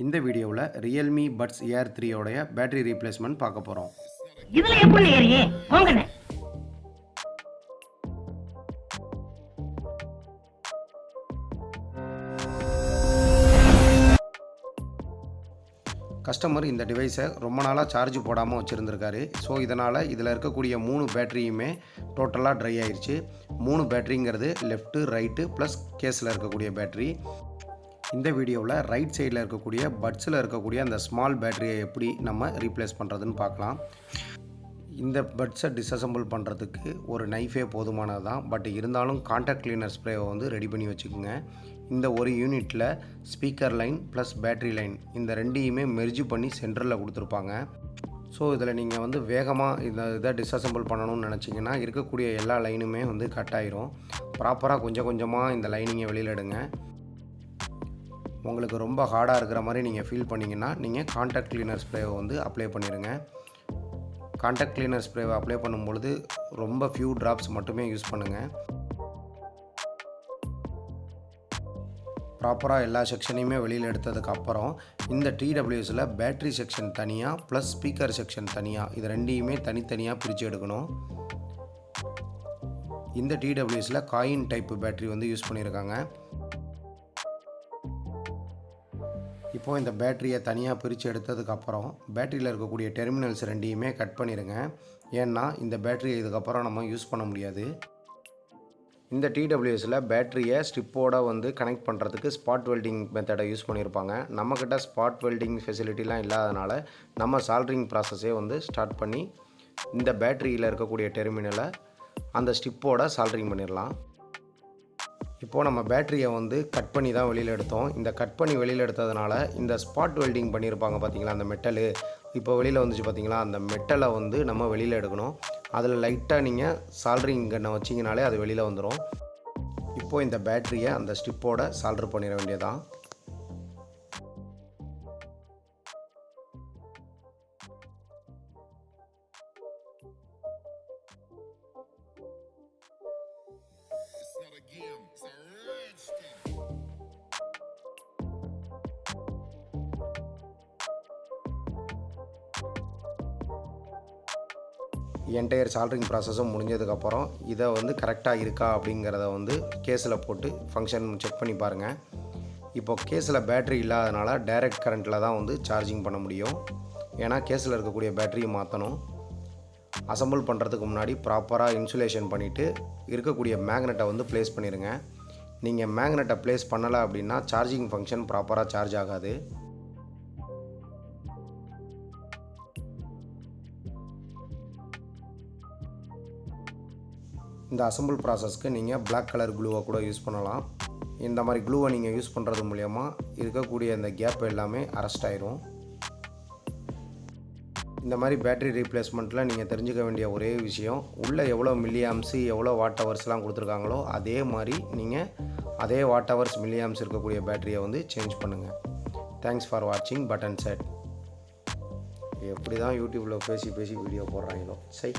இந்த வீடியோவில் Realme Buds Air 3 உடைய பேட்டரி ரீப்ளேஸ்மெண்ட் பார்க்க போகிறோம். இதுல எப்படி ஏறியே போங்கண்ணே. கஸ்டமர் இந்த டிவைஸை ரொம்ப நாளாக சார்ஜ் போடாமல் வச்சுருந்துருக்காரு. ஸோ இதனால் இதில் இருக்கக்கூடிய 3 பேட்டரியுமே டோட்டலாக ட்ரை ஆயிடுச்சு. 3 பேட்டரிங்கிறது லெஃப்ட்டு ரைட்டு ப்ளஸ் கேஸில் இருக்கக்கூடிய பேட்டரி. இந்த வீடியோவில் ரைட் சைடில் இருக்கக்கூடிய பட்ஸில் இருக்கக்கூடிய அந்த ஸ்மால் பேட்டரியை எப்படி நம்ம ரீப்ளேஸ் பண்ணுறதுன்னு பார்க்கலாம். இந்த பட்ஸை டிஸ்அசம்பிள் பண்ணுறதுக்கு ஒரு நைஃபே போதுமானது தான். பட் இருந்தாலும் கான்டாக்ட் கிளீனர் ஸ்ப்ரேவை ரெடி பண்ணி வச்சுக்கோங்க. இந்த ஒரு யூனிட்டில் speaker line plus battery line இந்த ரெண்டையுமே மெர்ஜ் பண்ணி சென்டரில் கொடுத்துருப்பாங்க. ஸோ இதில் நீங்கள் வேகமாக இதை டிஸ்அசம்பிள் பண்ணணும்னு நினச்சிங்கன்னா இருக்கக்கூடிய எல்லா லைனுமே கட் ஆயிரும். ப்ராப்பராக கொஞ்சம் கொஞ்சமாக இந்த லைனிங்கை வெளியில் எடுங்க. உங்களுக்கு ரொம்ப ஹார்டாக இருக்கிற மாதிரி நீங்கள் ஃபீல் பண்ணிங்கன்னா நீங்கள் கான்டாக்ட் கிளீனர் ஸ்ப்ரேவை அப்ளை பண்ணிடுங்க. கான்டாக்ட் கிளீனர் ஸ்ப்ரேவை அப்ளை பண்ணும்பொழுது ரொம்ப ஃபியூ ட்ராப்ஸ் மட்டுமே யூஸ் பண்ணுங்கள். ப்ராப்பராக எல்லா செக்ஷனையுமே வெளியில் எடுத்ததுக்கப்புறம் இந்த TWSயில் பேட்ரி செக்ஷன் தனியாக ப்ளஸ் ஸ்பீக்கர் செக்ஷன் தனியாக இது ரெண்டையுமே தனித்தனியாக பிரித்து எடுக்கணும். இந்த TWSயில் காயின் டைப்பு பேட்ரி யூஸ் பண்ணியிருக்காங்க. இப்போது இந்த பேட்டரியை தனியாக பிரித்து எடுத்ததுக்கப்புறம் பேட்டரியில் இருக்கக்கூடிய டெர்மினல்ஸ் ரெண்டையுமே கட் பண்ணிடுங்க. ஏன்னா இந்த பேட்டரியை இதுக்கப்புறம் நம்ம யூஸ் பண்ண முடியாது. இந்த TWSயில் பேட்டரியை ஸ்ட்ரிப்போடு கனெக்ட் பண்ணுறதுக்கு ஸ்பாட் வெல்டிங் மெத்தடை யூஸ் பண்ணியிருப்பாங்க. நம்மக்கிட்ட ஸ்பாட் வெல்டிங் ஃபெசிலிட்டிலாம் இல்லாதனால நம்ம சால்ட்ரிங் ப்ராசஸே ஸ்டார்ட் பண்ணி இந்த பேட்டரியில் இருக்கக்கூடிய டெர்மினலை அந்த ஸ்ட்ரிப்போட சால்ட்ரிங் பண்ணிடலாம். இப்போது நம்ம பேட்டரியை கட் பண்ணி தான் வெளியில் எடுத்தோம். இந்த கட் பண்ணி வெளியில் எடுத்ததுனால இந்த ஸ்பாட் வெல்டிங் பண்ணியிருப்பாங்க பார்த்தீங்களா, அந்த மெட்டலு இப்போ வெளியில் வந்துச்சு பார்த்தீங்களா, அந்த மெட்டலை நம்ம வெளியில் எடுக்கணும். அதில் லைட்டாக நீங்கள் சால்ட்ரிங் கன்னை வச்சிங்கனாலே அது வெளியில் வந்துடும். இப்போது இந்த பேட்டரியை அந்த ஸ்ட்ரிப்போட சால்டர் பண்ணிட வேண்டியதான். என்டையர் சால்ட்ரிங் ப்ராசஸும் முடிஞ்சதுக்கப்புறம் இதை கரெக்டாக இருக்கா அப்படிங்கிறத கேஸில் போட்டு ஃபங்க்ஷன் செக் பண்ணி பாருங்கள். இப்போது கேஸில் பேட்ரி இல்லாதனால டைரக்ட் கரண்ட்டில் தான் சார்ஜிங் பண்ண முடியும். ஏன்னா கேஸில் இருக்கக்கூடிய பேட்டரியை மாற்றணும். அசம்பிள் பண்ணுறதுக்கு முன்னாடி ப்ராப்பராக இன்சுலேஷன் பண்ணிவிட்டு இருக்கக்கூடிய மேக்னெட்டை ப்ளேஸ் பண்ணிடுங்க. நீங்கள் மேக்னெட்டை ப்ளேஸ் பண்ணலை அப்படின்னா சார்ஜிங் ஃபங்க்ஷன் ப்ராப்பராக சார்ஜ் ஆகாது. இந்த அசம்பிள் ப்ராசஸ்க்கு நீங்கள் பிளாக் கலர் க்ளூவை கூட யூஸ் பண்ணலாம். இந்த மாதிரி க்ளூவை நீங்கள் யூஸ் பண்ணுறது மூலயமா இருக்கக்கூடிய இந்த கேப் எல்லாமே அரெஸ்ட் ஆயிரும். இந்த மாதிரி பேட்டரி ரீப்ளேஸ்மெண்ட்டில் நீங்கள் தெரிஞ்சுக்க வேண்டிய ஒரே விஷயம், உள்ளே எவ்வளோ மில்லி ஆம்ஸு எவ்வளோ வாட் ஹவர்ஸ்லாம் கொடுத்துருக்காங்களோ அதே மாதிரி நீங்கள் அதே வாட் ஹவர்ஸ் மில்லி ஆம்ஸ் இருக்கக்கூடிய பேட்டரியை சேஞ்ச் பண்ணுங்கள். தேங்க்ஸ் ஃபார் வாட்சிங் பட்டன் செட். எப்படி தான் யூடியூப்பில் பேசி வீடியோ போடுறாங்களோ சரி.